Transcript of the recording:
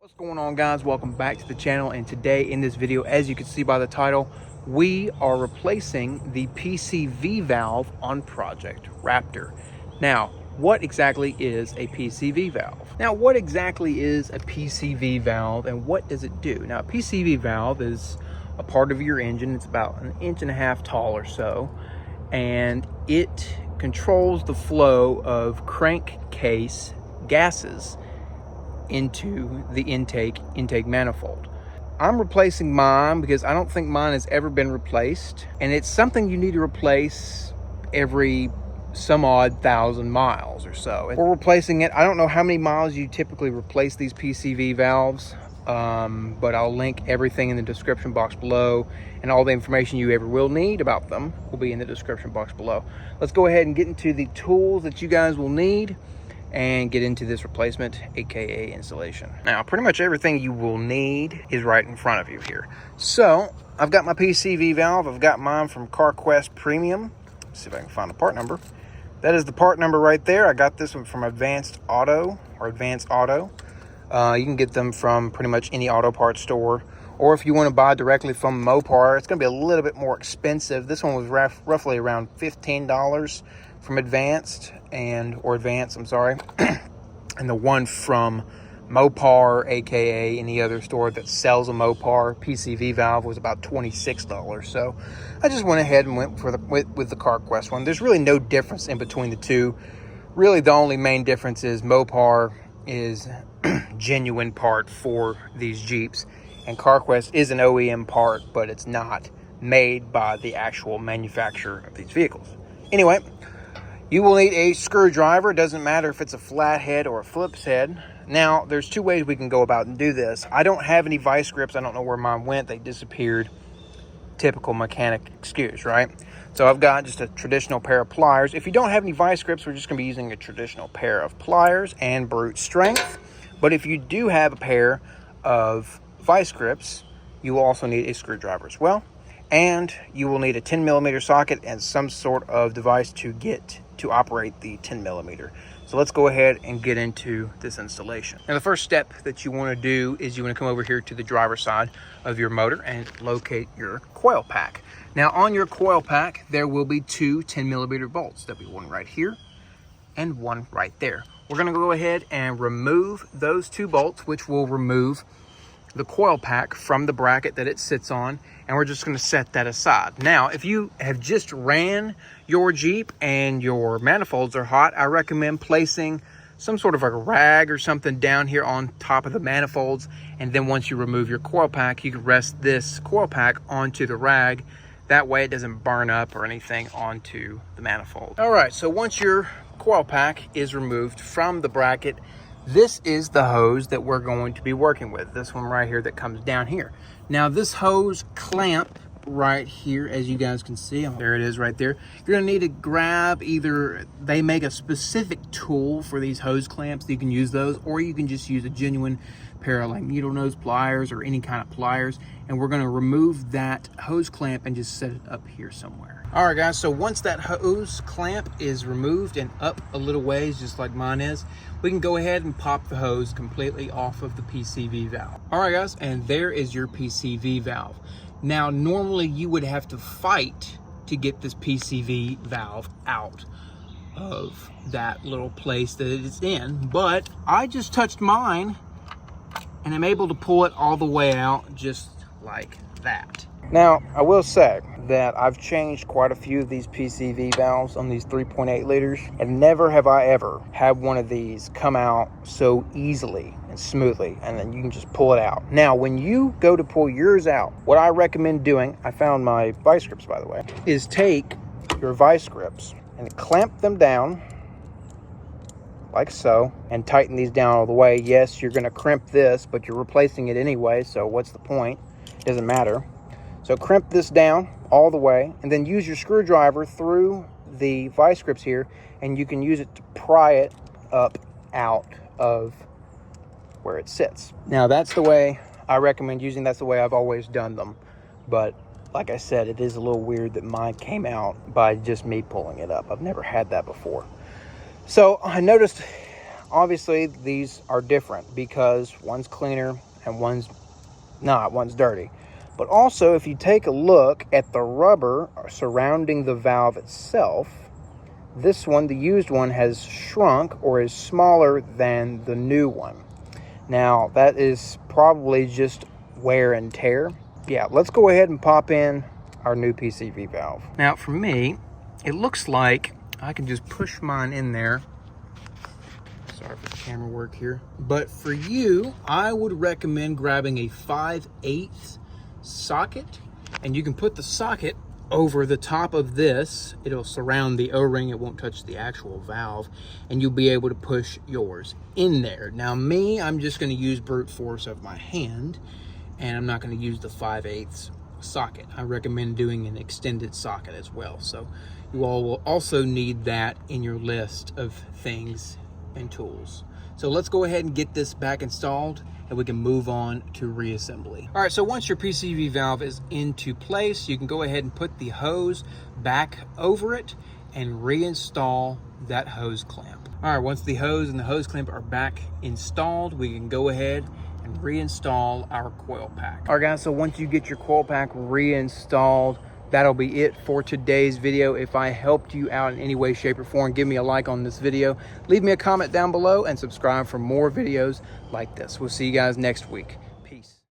What's going on, guys? Welcome back to the channel, and today in this video, as you can see by the title, we are replacing the PCV valve on Project Raptor. Now, what exactly is a PCV valve? Now, what exactly is a PCV valve and what does it do? Now, a PCV valve is a part of your engine. It's about 1.5 inches tall or so, and it controls the flow of crankcase gases into the intake manifold. I'm replacing mine because I don't think mine has ever been replaced, and it's something you need to replace every some odd 1,000 miles or so. We're replacing it. I don't know how many miles you typically replace these PCV valves, but I'll link everything in the description box below, and all the information you ever will need about them will be in the description box below. Let's go ahead and get into the tools that you guys will need and get into this replacement, aka installation. Now, pretty much everything you will need is right in front of you here. So I've got my PCV valve. I've got mine from CarQuest Premium. Let's see if I can find the part number. That is the part number right there. I got this one from Advanced Auto. You can get them from pretty much any auto parts store, or if you want to buy directly from Mopar, it's going to be a little bit more expensive. This one was roughly around $15 from Advanced, and the one from Mopar, aka any other store that sells a Mopar PCV valve, was about $26. So I just went ahead and went with the CarQuest one. There's really no difference in between the two. Really, the only main difference is Mopar is genuine part for these Jeeps, and CarQuest is an OEM part, but it's not made by the actual manufacturer of these vehicles. Anyway, you will need a screwdriver. It doesn't matter if it's a flat head or a Phillips head. Now, there's two ways we can go about and do this. I don't have any vice grips. I don't know where mine went. They disappeared. Typical mechanic excuse, right? So I've got just a traditional pair of pliers. If you don't have any vice grips, we're just going to be using a traditional pair of pliers and brute strength. But if you do have a pair of vice grips, you will also need a screwdriver as well. And you will need a 10mm socket and some sort of device to operate the 10mm. So let's go ahead and get into this installation. Now, the first step that you want to do is you want to come over here to the driver's side of your motor and locate your coil pack. Now, on your coil pack, there will be two 10mm bolts. There'll be one right here and one right there. We're going to go ahead and remove those two bolts, which will remove the coil pack from the bracket that it sits on, and we're just going to set that aside. Now, if you have just ran your Jeep and your manifolds are hot, I recommend placing some sort of a rag or something down here on top of the manifolds, and then once you remove your coil pack, you can rest this coil pack onto the rag. That way it doesn't burn up or anything onto the manifold. All right, so once your coil pack is removed from the bracket, this is the hose that we're going to be working with. This one right here that comes down here. Now, this hose clamp right here, as you guys can see, there it is right there. You're gonna need to grab either, they make a specific tool for these hose clamps, you can use those, or you can just use a genuine pair of like needle nose pliers or any kind of pliers, and we're gonna remove that hose clamp and just set it up here somewhere. All right, guys, so once that hose clamp is removed and up a little ways, just like mine is, we can go ahead and pop the hose completely off of the PCV valve. All right, guys, and there is your PCV valve. Now, normally you would have to fight to get this PCV valve out of that little place that it's in, but I just touched mine and I'm able to pull it all the way out just like that. Now, I will say that I've changed quite a few of these PCV valves on these 3.8 liters, and never have I ever had one of these come out so easily and smoothly, and then you can just pull it out. Now, when you go to pull yours out, what I recommend doing, I found my vice grips, by the way, is take your vice grips and clamp them down like so, and tighten these down all the way. Yes, you're going to crimp this, but you're replacing it anyway, so what's the point? It doesn't matter. So crimp this down all the way, and then use your screwdriver through the vice grips here, and you can use it to pry it up out of where it sits. Now, that's the way I recommend using. That's the way I've always done them. But like I said, it is a little weird that mine came out by just me pulling it up. I've never had that before. So I noticed obviously these are different because one's cleaner and one's not, one's dirty. But also, if you take a look at the rubber surrounding the valve itself, this one, the used one, has shrunk or is smaller than the new one. Now, that is probably just wear and tear. Yeah, let's go ahead and pop in our new PCV valve. Now, for me, it looks like I can just push mine in there. Sorry for the camera work here. But for you, I would recommend grabbing a 5/8 socket, and you can put the socket over the top of this. It'll surround the O-ring, it won't touch the actual valve, and you'll be able to push yours in there. Now me, I'm just going to use brute force of my hand, and I'm not going to use the 5/8 socket. I recommend doing an extended socket as well. So you all will also need that in your list of things and tools. So let's go ahead and get this back installed, and we can move on to reassembly. All right, so once your PCV valve is into place, you can go ahead and put the hose back over it and reinstall that hose clamp. All right, once the hose and the hose clamp are back installed, we can go ahead and reinstall our coil pack. All right, guys, so once you get your coil pack reinstalled, that'll be it for today's video. If I helped you out in any way, shape, or form, give me a like on this video. Leave me a comment down below and subscribe for more videos like this. We'll see you guys next week.